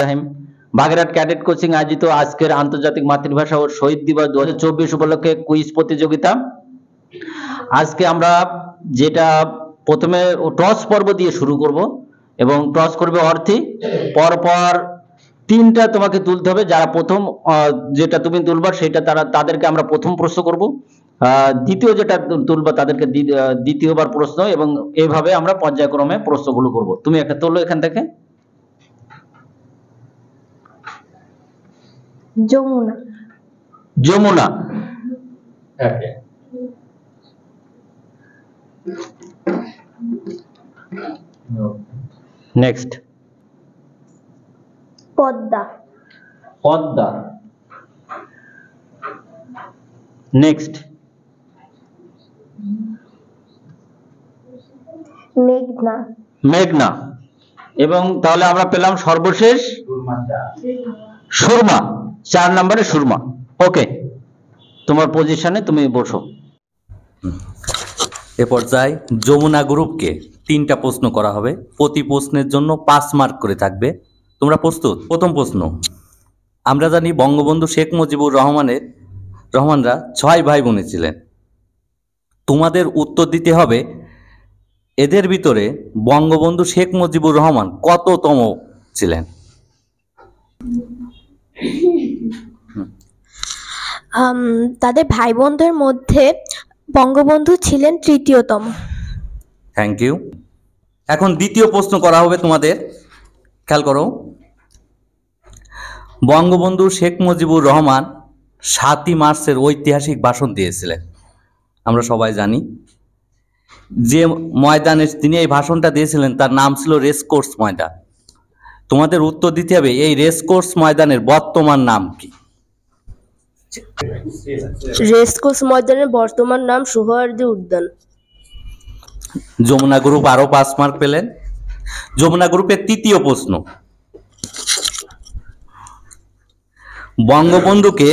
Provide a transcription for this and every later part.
Ibrahim. Bagerhat cadet coaching আয়োজিত আজকের আন্তর্জাতিক মাতৃভাষা ও শহীদ দিবস 2024 উপলক্ষে কুইজ প্রতিযোগিতা। আজকে আমরা যেটা প্রথমে টস পর্ব দিয়ে শুরু করব এবং টস করবে অর্থী। পরপর তিনটা তোমাকে তুলতে হবে, যারা প্রথম যেটা তুমি তুলবা সেটা তাদেরকে আমরা প্রথম প্রশ্ন করব, দ্বিতীয় যেটা তুলবা তাদেরকে দ্বিতীয়বার প্রশ্ন, এবং এইভাবে আমরা পর্যায়ক্রমে প্রশ্নগুলো করব। তুমি একটা তোলো এখান থেকে। যমুনা। যমুনা। নেক্সট। পদ্মা। পদ্মা। নেক্সট। মেঘনা। মেঘনা। এবং তাহলে আমরা পেলাম সর্বশেষ সুরমা। 4 নম্বরে সুরমা। ওকে, তোমার পজিশনে তুমি বসো। এ পর্যায়ে যমুনা গ্রুপকে 3টা প্রশ্ন করা হবে, প্রতি প্রশ্নের জন্য 5 মার্ক করে থাকবে। তোমরা প্রস্তুত? প্রথম প্রশ্ন। আমরা জানি বঙ্গবন্ধু শেখ মুজিবুর রহমানরা 6 ভাই বোন ছিলেন। তোমাদের উত্তর দিতে হবে এদের ভিতরে বঙ্গবন্ধু শেখ মুজিবুর রহমান কততম ছিলেন? তাদের ভাই বোনদের মধ্যে বঙ্গবন্ধু ছিলেন তৃতীয়তম। Thank you. এখন দ্বিতীয় প্রশ্ন করা হবে তোমাদের, খেয়াল করো। বঙ্গবন্ধু শেখ মুজিবুর রহমান 7ই মার্চের ঐতিহাসিক ভাষণ দিয়েছিলেন, আমরা সবাই জানি। যে ময়দানে তিনি এই ভাষণটা দিয়েছিলেন তার নাম ছিল রেসকোর্স ময়দান। তোমাদের উত্তর দিতে হবে এই রেসকোর্স ময়দানের বর্তমান নাম কি? রেসকোর্স ময়দানের বর্তমান নাম সোহরাওয়ার্দী উদ্যান। যমুনা গ্রুপ আরো 5 মার্ক পেলেন। যমুনা গ্রুপের তৃতীয় প্রশ্ন। বঙ্গবন্ধুকে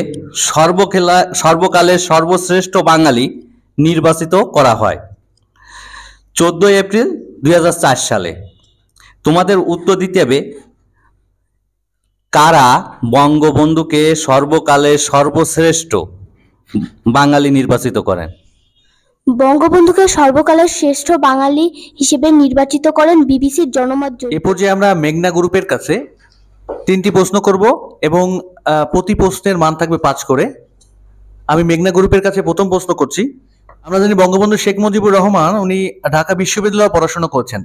সর্বকালের সর্বশ্রেষ্ঠ বাঙালি নির্বাচিত করা হয় 14 এপ্রিল 2004 সালে। তোমাদের উত্তর দিতে হবে কারা বঙ্গবন্ধুকে সর্বকালের সর্বশ্রেষ্ঠ বাঙালি নির্বাচিত করেন? বঙ্গবন্ধুকে সর্বকালের শ্রেষ্ঠ বাঙালি হিসেবে নির্বাচিত করেন বিবিসির জনমত জরিপ। এ পর্যায়ে আমরা মেঘনা গ্রুপের কাছে 3টি প্রশ্ন করব এবং প্রতি প্রশ্নের মান থাকবে 5 করে। আমি মেঘনা গ্রুপের কাছে প্রথম প্রশ্ন করছি। আমরা জানি বঙ্গবন্ধু শেখ মুজিবুর রহমান উনি ঢাকা বিশ্ববিদ্যালয়ে পড়াশোনা করেছেন।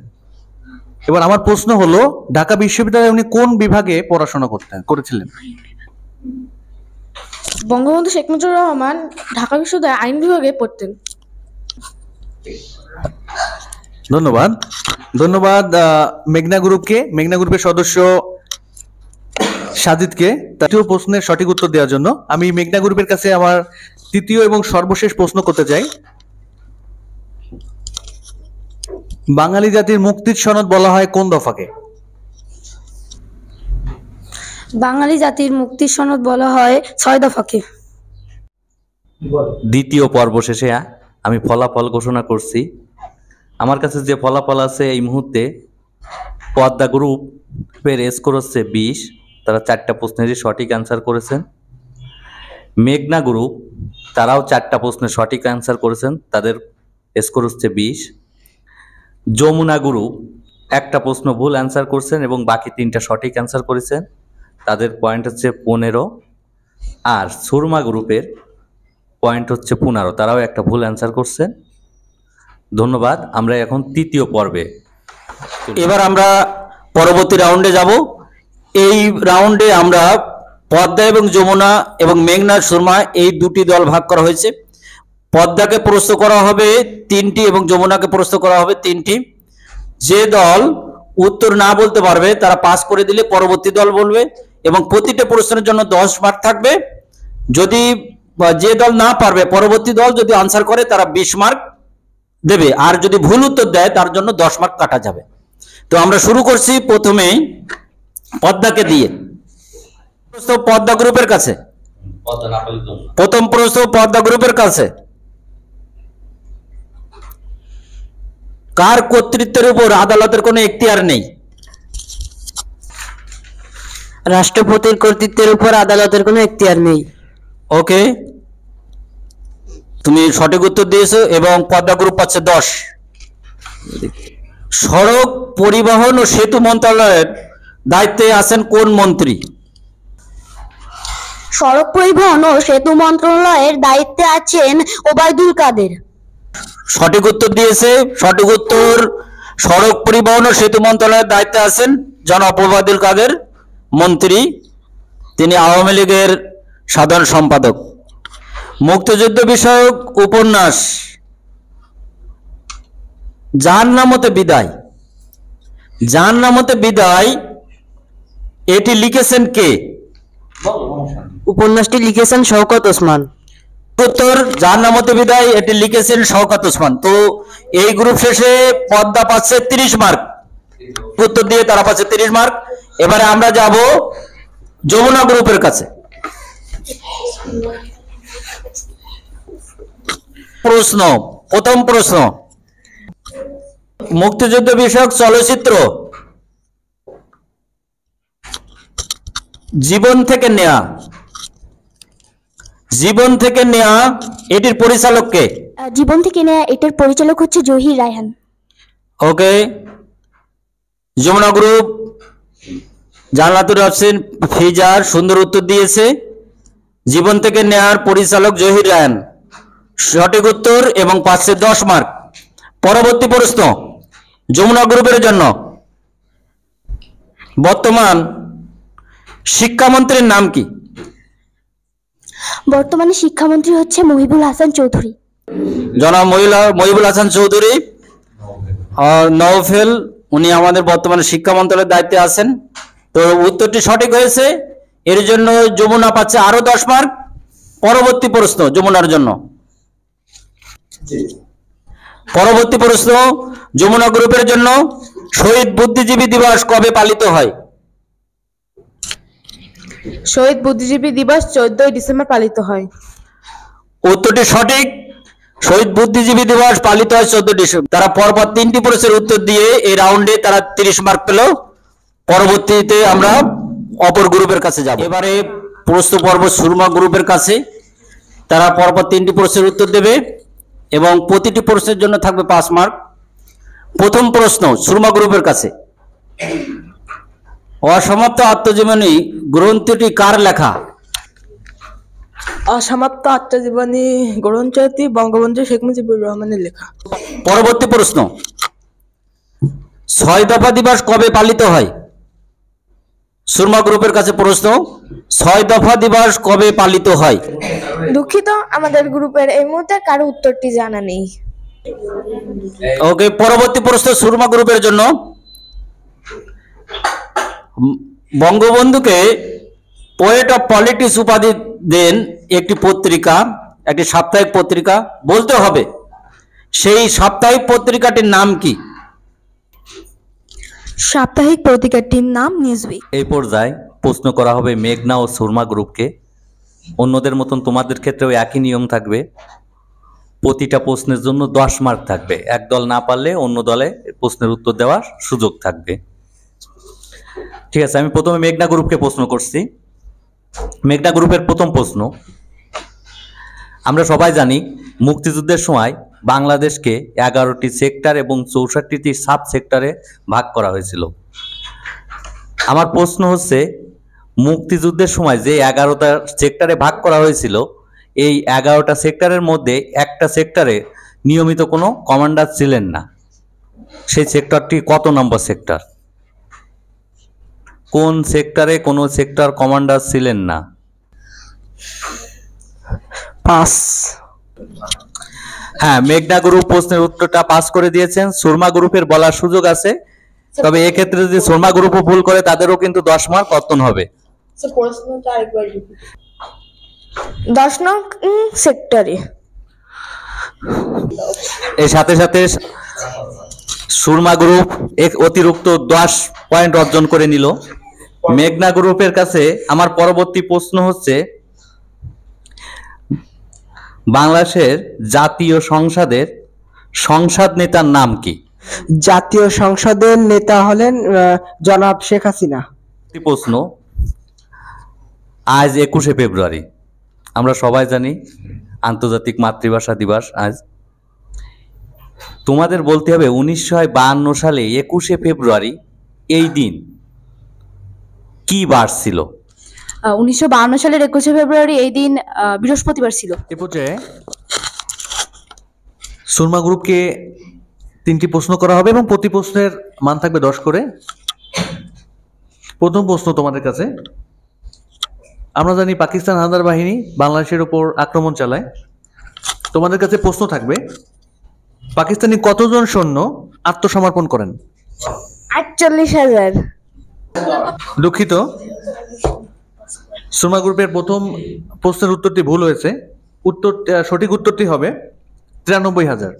এবার আমার প্রশ্ন হলো ঢাকা বিশ্ববিদ্যালয়ে উনি কোন বিভাগে পড়াশোনা করেছিলেন? বঙ্গবন্ধু শেখ মুজিবুর রহমান ঢাকা বিশ্ববিদ্যালয়ে আইন বিভাগে পড়তেন। ধন্যবাদ। ধন্যবাদ মেঘনা গ্রুপকে, মেঘনা গ্রুপের সদস্য সাজিদকে তৃতীয় প্রশ্নের সঠিক উত্তর দেওয়ার জন্য। আমি মেঘনা গ্রুপের কাছে আমার তৃতীয় এবং সর্বশেষ প্রশ্ন করতে চাই। বাঙালি জাতির মুক্তির সনদ বলা হয় কোন দফাকে? বাঙালি জাতির মুক্তির সনদ বলা হয় 6 দফাকে। দ্বিতীয় পর্ব শেষে আমি ফলাফল ঘোষণা করছি। আমার কাছে যে ফলাফল আছে এই মুহূর্তে, পদ্মা গ্রুপের স্কোর হচ্ছে 20, তারা 4টা প্রশ্নেরই সঠিক অ্যান্সার করেছেন। মেঘনা গ্রুপ তারাও 4টা প্রশ্নের সঠিক অ্যান্সার করেছেন, তাদের স্কোর হচ্ছে 20। যমুনা গ্রুপ 1টা প্রশ্ন ভুল অ্যান্সার করছেন এবং বাকি 3টা সঠিক অ্যান্সার করেছেন, তাদের পয়েন্ট হচ্ছে 15। আর সুরমা গ্রুপের পয়েন্ট হচ্ছে 15, তারাও একটা ভুল অ্যান্সার করছেন। ধন্যবাদ। আমরা এখন তৃতীয় পর্বে। এবার আমরা পরবর্তী রাউন্ডে যাব। এই রাউন্ডে আমরা পদ্মা এবং যমুনা এবং মেঘনা সুরমা এই 2টি দল ভাগ করা হয়েছে। পদ্মাকে প্রশ্ন করা হবে 3টি এবং যমুনাকে প্রশ্ন করা হবে 3টি। যে দল উত্তর না বলতে পারবে তারা পাস করে দিলে পরবর্তী দল বলবে এবং প্রতিটা প্রশ্নের জন্য 10 মার্ক থাকবে। যদি যে দল না পারবে, পরবর্তী দল যদি আনসার করে তারা 20 মার্ক দেবে, আর যদি ভুল উত্তর দেয় তার জন্য 10 মার্ক কাটা যাবে। তো আমরা শুরু করছি প্রথমেই পদ্মাকে দিয়ে। প্রশ্ন পদ্মা গ্রুপের কাছে। প্রথম প্রশ্ন পদ্মা গ্রুপের কাছে। কার কর্তৃত্বের উপর আদালতের কোনো এখতিয়ার নেই? রাষ্ট্রপতির কর্তৃত্বের উপর আদালতের কোনো এখতিয়ার নেই। ওকে, তুমি সঠিক উত্তর দিয়েছো এবং পদ্মা গ্রুপ পাচ্ছে 10। সড়ক পরিবহন ও সেতু মন্ত্রণালয়ের দায়িত্বে আছেন কোন মন্ত্রী? সড়ক পরিবহন ও সেতু মন্ত্রণালয়ের দায়িত্বে আছেন ওবায়দুল কাদের। সঠিক উত্তর দিয়েছে। সঠিক উত্তর, সড়ক পরিবহন ও সেতু মন্ত্রণালয়ের দায়িত্বে আছেন জনাব ওবায়দুল কাদের মন্ত্রী, তিনি আওয়ামী লীগের সাধারণ সম্পাদক। মুক্তিযুদ্ধ বিষয়ক উপন্যাস জাহান্নামতে বিদায়, জাহান্নামতে বিদায় এটি লিখেছেন কে? উপন্যাসটি লিখেছেন শওকত ওসমান। উত্তর, জাহান্নামতে বিদায় এটি লিখেছেন শওকত ওসমান। তো এই গ্রুপ শেষে পদ্মা পাচ্ছে 30 মার্ক, উত্তর দিয়ে তারা পাচ্ছে 30 মার্ক। এবারে আমরা যাব যমুনা গ্রুপের কাছে। প্রশ্ন, প্রথম প্রশ্ন, মুক্তিযুদ্ধ বিষয়ক চলচ্চিত্র জীবন থেকে নেয়া, জীবন থেকে নেয়া এটির পরিচালক কে? জীবন থেকে নেয়া এটার পরিচালক হচ্ছে জহির রায়হান। ওকে, যমুনা গ্রুপ জান্নাতুল হোসেন ফিজার সুন্দর উত্তর দিয়েছে। জীবন থেকে নেয়ার পরিচালক জহির রায়হান, সঠিক উত্তর এবং পাচ্ছে 10 মার্ক। পরবর্তী প্রশ্ন যমুনা গ্রুপের জন্য, বর্তমান শিক্ষামন্ত্রীর নাম কি? বর্তমানে শিক্ষামন্ত্রী হচ্ছে মহিবুল হাসান চৌধুরী। জনাব মহিবুল হাসান চৌধুরী নওফেল, উনি আমাদের বর্তমানে শিক্ষা মন্ত্রণালয়ের দায়িত্বে আছেন। তো উত্তরটি সঠিক হয়েছে, এর জন্য যমুনা পাচ্ছে আরো 10 মার্ক। পরবর্তী প্রশ্ন যমুনার জন্য, পরবর্তী প্রশ্ন যমুনা গ্রুপের জন্য, শহীদ বুদ্ধিজীবী দিবস কবে পালিত হয়? শহীদ বুদ্ধিজীবী দিবস 14 ডিসেম্বর পালিত হয়। উত্তরটি সঠিক, শহীদ বুদ্ধিজীবী দিবস পালিত হয় 14 ডিসেম্বর। তারা পরপর 3টি প্রশ্নের উত্তর দিয়ে এই রাউন্ডে তারা 30 মার্ক পেল। পরবর্তীতে আমরা অপর গ্রুপের কাছে যাব। এবারে প্রশ্ন পর্ব সুরমা গ্রুপের কাছে, তারা পরপর 3টি প্রশ্নের উত্তর দেবে এবং প্রতিটি প্রশ্নের জন্য থাকবে 5 মার্ক। প্রথম প্রশ্ন সুরমা গ্রুপের কাছে, অসমাপ্ত আত্মজীবনী গ্রন্থটি কার লেখা? অসমাপ্ত আত্মজীবনী গ্রন্থটি বঙ্গবন্ধু শেখ মুজিবুর রহমানের লেখা। পরবর্তী প্রশ্ন, 6 দফা দিবস কবে পালিত হয়? সুরমা গ্রুপের কাছে প্রশ্ন, 6 দফা দিবস কবে পালিত হয়? দুঃখিত, আমাদের গ্রুপের এই মুহূর্তে কারো উত্তরটি জানা নেই। ওকে, পরবর্তী প্রশ্ন সুরমা গ্রুপের জন্য, বঙ্গবন্ধুকে পোয়েট অফ পলিটিক্স উপাধি দেন একটি পত্রিকা, একটি সাপ্তাহিক পত্রিকা, বলতে হবে সেই সাপ্তাহিক পত্রিকাটির নাম কি? সাপ্তাহিক পত্রিকাটির নাম নিউজউইক। এই পর্যায়ে প্রশ্ন করা হবে মেঘনা ও সুরমা গ্রুপকে। অন্যদের মতন তোমাদের ক্ষেত্রেও একই নিয়ম থাকবে, প্রতিটা প্রশ্নের জন্য 10 মার্ক থাকবে। এক দল না পারলে অন্য দলে প্রশ্নের উত্তর দেওয়ার সুযোগ থাকবে। ঠিক আছে, আমি প্রথমে মেঘনা গ্রুপকে প্রশ্ন করছি। মেঘনা গ্রুপের প্রথম প্রশ্ন, আমরা সবাই জানি মুক্তিযুদ্ধের সময় বাংলাদেশকে 11টি সেক্টর এবং 64টি সাব সেক্টরে ভাগ করা হয়েছিল। আমার প্রশ্ন হচ্ছে, মুক্তিযুদ্ধের সময় যে 11টা সেক্টরে ভাগ করা হয়েছিল, এই 11টা সেক্টরের মধ্যে একটা সেক্টরে নিয়মিত কোনো কমান্ডার ছিলেন না। সেই সেক্টরটি কত নম্বর সেক্টর? কোন সেক্টরে কোনো সেক্টর কমান্ডার ছিলেন না? 5। হ্যাঁ, মেঘনা গ্রুপ প্রশ্নের উত্তরটা পাস করে দিয়েছেন। সুরমা গ্রুপের বলার সুযোগ আছে, তবে এক্ষেত্রে যদি সুরমা গ্রুপও ভুল করে তাদেরও কিন্তু 10 মার্ক কর্তন হবে। 10 নং সেক্টরে। এর সাথে সাথে সুরমা গ্রুপ এক অতিরিক্ত 10 পয়েন্ট অর্জন করে নিল। মেঘনা গ্রুপের কাছে আমার পরবর্তী প্রশ্ন হচ্ছে, বাংলাদেশের জাতীয় সংসদের সংসদ নেতার নাম কি? জাতীয় সংসদের নেতা হলেন জনাব শেখ হাসিনা। প্রশ্ন, আজ 21শে ফেব্রুয়ারি, আমরা সবাই জানি আন্তর্জাতিক মাতৃভাষা দিবস আজ। তোমাদের বলতে হবে 1952 সালে 21শে ফেব্রুয়ারি এই দিন কি বার ছিল? 1952 সালের 21শে ফেব্রুয়ারি এই দিন বৃহস্পতিবার ছিল। এ পর্যায়ে সুরমা গ্রুপকে 3টি প্রশ্ন করা হবে এবং প্রতি প্রশ্নের মান থাকবে 10 করে। প্রথম প্রশ্ন তোমাদের কাছে, আমরা জানি পাকিস্তান হানাদার বাহিনী বাংলাদেশের উপর আক্রমণ চালায়। তোমাদের কাছে প্রশ্ন থাকবে, পাকিস্তানি কতজন সৈন্য আত্মসমর্পণ করেন? 48,000। দুঃখিত, সুরমা গ্রুপের প্রথম প্রশ্নের উত্তরটি ভুল হয়েছে। সঠিক উত্তরটি হবে 93,000।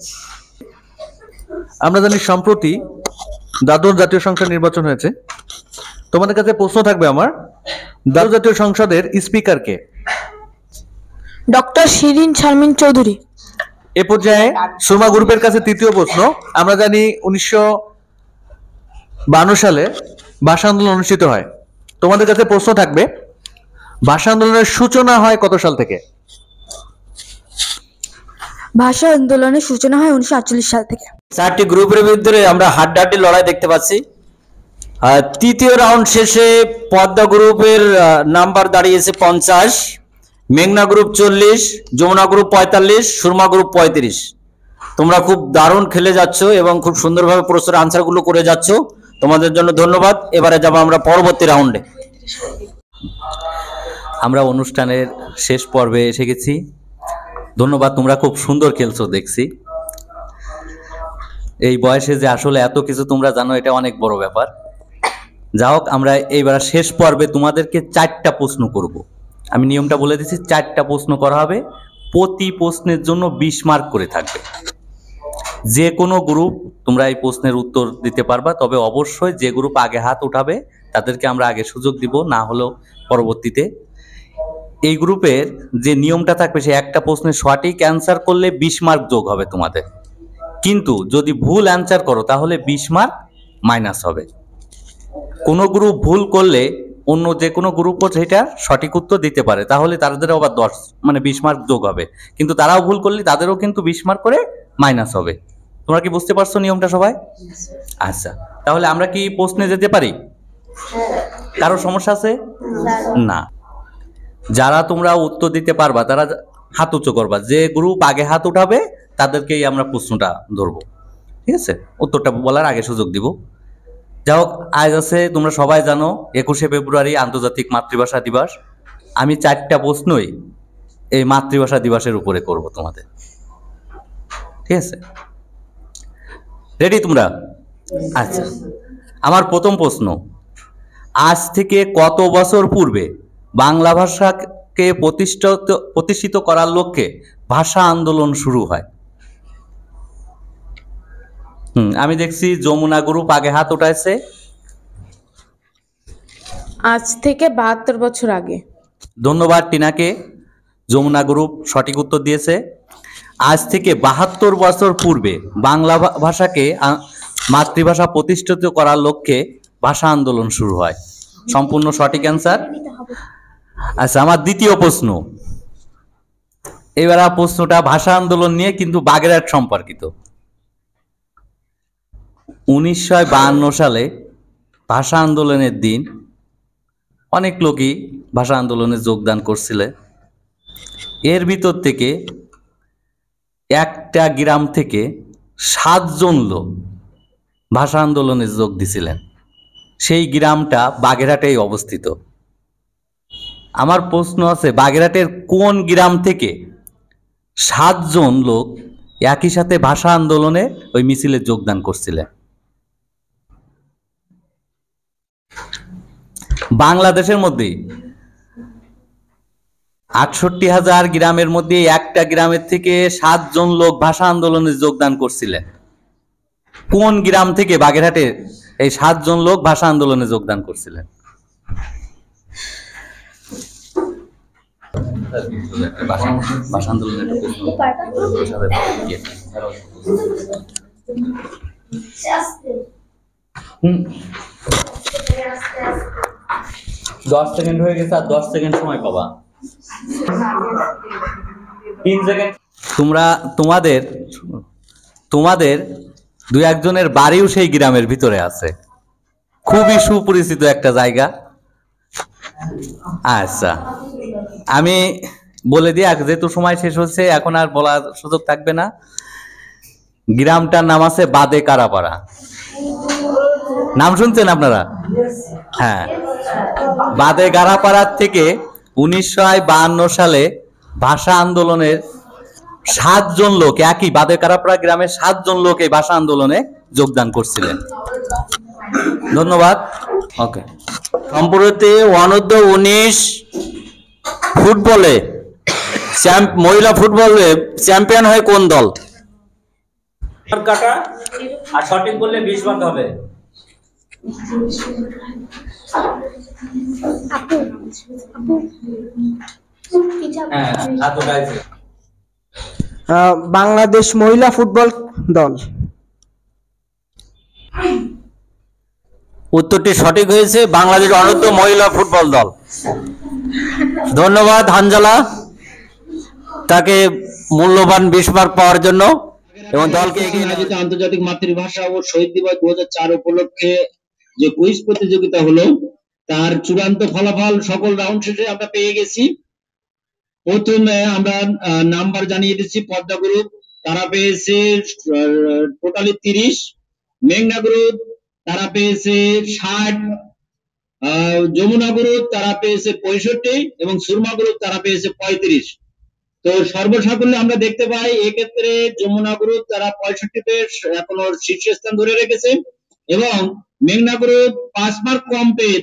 আমরা জানি সম্প্রতি দ্বাদশ জাতীয় সংসদ নির্বাচন হয়েছে। তোমাদের কাছে প্রশ্ন থাকবে আমার, দ্বাদশ জাতীয় সংসদের স্পিকার কে? ডক্টর শিরিন শারমিন চৌধুরী। এ পর্যায়ে সুরমা গ্রুপের কাছে তৃতীয় প্রশ্ন, আমরা জানি 1952 সালে ভাষা আন্দোলন অনুষ্ঠিত হয়। তোমাদের কাছে প্রশ্ন থাকবে, ভাষা আন্দোলনের সূচনা হয় কত সাল থেকে? ভাষা আন্দোলনের সূচনা হয় 1948 সাল থেকে। 4টি গ্রুপের ভিতরে আমরা হাড্ডাহাড্ডি লড়াই দেখতে পাচ্ছি। তৃতীয় রাউন্ড শেষে পদ্মা গ্রুপের নাম্বার দাঁড়িয়েছে 50, মেঘনা group 40, Jamuna group 45, Surma group 35। তোমরা খুব দারুণ খেলে যাচ্ছ এবং খুব সুন্দরভাবে প্রশ্নের আনসারগুলো করে যাচ্ছ, তোমাদের জন্য ধন্যবাদ। এবারে যাব আমরা পরবর্তী রাউন্ডে। আমরা অনুষ্ঠানের শেষ পর্বে এসে গেছি। ধন্যবাদ, তোমরা খুব সুন্দর খেলছো দেখছি। এই বয়সে যে আসলে এত কিছু তোমরা জানো, এটা অনেক বড় ব্যাপার। যা হোক, আমরা এইবার শেষ পর্বে তোমাদেরকে 4টা প্রশ্ন করব। আমি নিয়মটা বলে দিচ্ছি, 4টা প্রশ্ন করা হবে, প্রতি প্রশ্নের জন্য 20 মার্ক করে থাকবে। যে কোনো গ্রুপ তোমরা এই প্রশ্নের উত্তর দিতে পারবা, তবে অবশ্যই যে গ্রুপ আগে হাত উঠাবে তাদেরকে আমরা আগে সুযোগ দিব, না হলেও পরবর্তীতে। এই গ্রুপের যে নিয়মটা থাকবে, সে একটা প্রশ্নের সঠিক অ্যান্সার করলে 20 মার্ক যোগ হবে তোমাদের, কিন্তু যদি ভুল অ্যান্সার করো তাহলে 20 মার্ক মাইনাস হবে। কোনো গ্রুপ ভুল করলে অন্য যে কোনো গ্রুপও সেটা সঠিক উত্তর দিতে পারে, তাহলে তাদেরও আবার 20 মার্ক যোগ হবে, কিন্তু তারাও ভুল করলে তাদেরও কিন্তু 20 মার্ক করে মাইনাস হবে। তোমরা কি বুঝতে পারছো নিয়মটা সবাই? আচ্ছা, তাহলে আমরা কি প্রশ্নে যেতে পারি? কারো সমস্যা আছে? না। যারা তোমরা উত্তর দিতে পারবা তারা হাত উঁচু করবা, যে গ্রুপ আগে হাত উঠাবে তাদেরকেই আমরা প্রশ্নটা ধরবো, ঠিক আছে? উত্তরটা বলার আগে সুযোগ দিব। যাই হোক, আজ আছে, তোমরা সবাই জানো 21শে ফেব্রুয়ারি আন্তর্জাতিক মাতৃভাষা দিবস। আমি 4টা প্রশ্নই এই মাতৃভাষা দিবসের উপরে করব তোমাদের, ঠিক আছে? রেডি তোমরা? আচ্ছা, আমার প্রথম প্রশ্ন, আজ থেকে কত বছর পূর্বে বাংলা ভাষাকে প্রতিষ্ঠিত করার লক্ষ্যে ভাষা আন্দোলন শুরু হয়? আমি দেখছি যমুনা গ্রুপ আগে হাত উঠাইছে। আজ থেকে 72 বছর আগে। ধন্যবাদ টিনাকে, যমুনা গ্রুপ সঠিক উত্তর দিয়েছে। আজ থেকে 72 বছর পূর্বে বাংলা ভাষাকে মাতৃভাষা প্রতিষ্ঠিত করার লক্ষ্যে ভাষা আন্দোলন শুরু হয়, সম্পূর্ণ সঠিক অ্যান্সার। আচ্ছা, আমার দ্বিতীয় প্রশ্ন, এবার প্রশ্নটা ভাষা আন্দোলন নিয়ে, কিন্তু বাগেরহাট সম্পর্কিত। 1952 সালে ভাষা আন্দোলনের দিন অনেক লোকই ভাষা আন্দোলনে যোগদান করছিলেন। এর ভিতর থেকে একটা গ্রাম থেকে 7 জন লোক ভাষা আন্দোলনে যোগ দিছিলেন। সেই গ্রামটা বাগেরহাটেই অবস্থিত। আমার প্রশ্ন আছে, বাগেরহাটের কোন গ্রাম থেকে 7 জন লোক একই সাথে ভাষা আন্দোলনে ওই মিছিলে যোগদান করছিলেন? বাংলাদেশের মধ্যে 68,000 গ্রামের মধ্যে একটা গ্রামের থেকে 7 জন লোক ভাষা আন্দোলনে যোগদান করছিলেন। কোন গ্রাম থেকে বাগেরহাটে এই 7 জন লোক ভাষা আন্দোলনে যোগদান করছিলেন? ভাষা আন্দোলনে 10 সেকেন্ড হয়ে গেছে, আর 10 সেকেন্ড সময় পাবা। 3 সেকেন্ড। তোমাদের দুই একজনের বাড়িও সেই গ্রামের ভিতরে আছে, খুবই সুপরিচিত একটা জায়গা। আচ্ছা, আমি বলে দিই, যেহেতু সময় শেষ হচ্ছে এখন আর বলার সুযোগ থাকবে না। গ্রামটার নাম আছে বাদে কারাপাড়া। নাম শুনছেন আপনারা? হ্যাঁ, বাদে কারাপাড়ার থেকে 1952 সালে ভাষা আন্দোলনের 7 জন লোক, একই বাদে কারাপাড়া গ্রামের 7 জন লোক এই ভাষা আন্দোলনে যোগদান করছিলেন। ধন্যবাদ। ওকে। সম্প্রতি অনূর্ধ্ব-19 ফুটবলে মহিলা ফুটবলে চ্যাম্পিয়ন হয় কোন দল? কাটা, আর সঠিক বললে 20 ভাগ হবে। বাংলাদেশ মহিলা ফুটবল দল। উত্তরটি সঠিক হয়েছে, বাংলাদেশ অনূর্ধ্ব মহিলা ফুটবল দল। ধন্যবাদ হানজালা, তাকে মূল্যবান 20 মার্ক পাওয়ার জন্য এবং দলকে এগিয়ে আয়োজিত আন্তর্জাতিক মাতৃভাষা ও শহীদ দিবস 2004 উপলক্ষে যে কুইজ প্রতিযোগিতা হলো, তার চূড়ান্ত ফলাফল সকল রাউন্ড শেষে আমরা পেয়ে গেছি। প্রথমে আমরা নাম্বার জানিয়ে দিচ্ছি। পদ্মা গ্রুপ তারা পেয়েছে টোটালি 30, মেঘনা গ্রুপ তারা পেয়েছে 60, যমুনা গ্রুপ তারা পেয়েছে 65 এবং সুরমা গ্রুপ তারা পেয়েছে 35। তো সর্বসাকুল্যে আমরা দেখতে পাই এক্ষেত্রে যমুনা গ্রুপ তারা 65 পেয়ে এখনো শীর্ষস্থান ধরে রেখেছে এবং মেঘনা গ্রুপ 5 মার্ক কম পেয়ে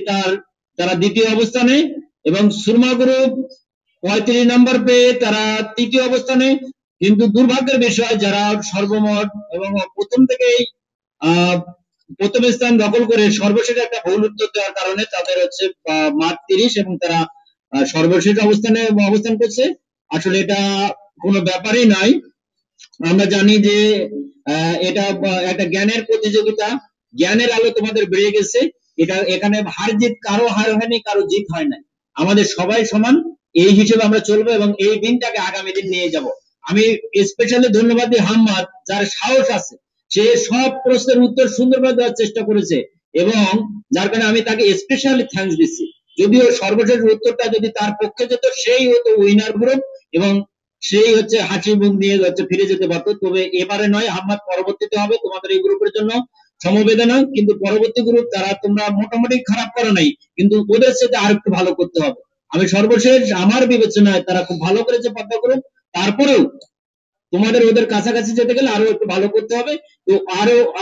তারা দ্বিতীয় অবস্থানে এবং সুরমা গ্রুপ 35 নম্বর পেয়ে তারা তৃতীয় অবস্থানে। কিন্তু দুর্ভাগ্যের বিষয়, যারা সর্বমোট এবং প্রথম থেকেই প্রথম স্থান দখল করে সর্বশেষ একটা ভুল উত্তর দেওয়ার কারণে তাদের হচ্ছে মার্ক 30 এবং তারা সর্বশেষ অবস্থানে অবস্থান করছে। আসলে এটা কোনো ব্যাপারই নাই। আমরা জানি যে এটা একটা জ্ঞানের প্রতিযোগিতা, জ্ঞানের আলো তোমাদের বেড়ে গেছে। এখানে হার জিত, কারো হার হয়নি, কারো জিত হয় না, আমাদের সবাই সমান, এই হিসেবে আমরা চলবো এবং এই দিনটাকে আগামী দিন নিয়ে যাব। আমি স্পেশালি ধন্যবাদ দিই হাম্মাদ, যার সাহস আছে, সে সব প্রশ্নের উত্তর সুন্দরভাবে দেওয়ার চেষ্টা করেছে এবং যার কারণে আমি তাকে স্পেশালি থ্যাঙ্কস দিচ্ছি। যদিও সর্বশেষ উত্তরটা যদি তার পক্ষে যেত, সেই হতো উইনার গ্রুপ এবং সেই হচ্ছে হাসি মুখ নিয়ে ফিরে যেতে পারতো। তবে এবারে নয়, হাম্মাদ পরবর্তীতে হবে। তোমাদের এই গ্রুপের জন্য সমবেদনা। কিন্তু পরবর্তী গ্রুপ তারা তোমরা মোটামুটি খারাপ করো নাই, কিন্তু ওদের সাথে আর একটু ভালো করতে হবে। আমি সর্বশেষ আমার বিবেচনায় তারা খুব ভালো করেছে পদ্মা গ্রুপ, তারপরেও তোমাদের ওদের কাছাকাছি যেতে গেলে আরো একটু ভালো করতে হবে। তো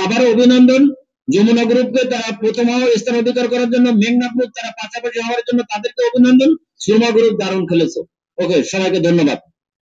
আবারও অভিনন্দন যমুনা গ্রুপকে, তারা প্রথম স্থান অধিকার করার জন্য। মেঘনা গ্রুপ তারা পাশাপাশি হওয়ার জন্য তাদেরকে অভিনন্দন। সুরমা গ্রুপ দারুণ খেলেছে। ওকে, সবাইকে ধন্যবাদ।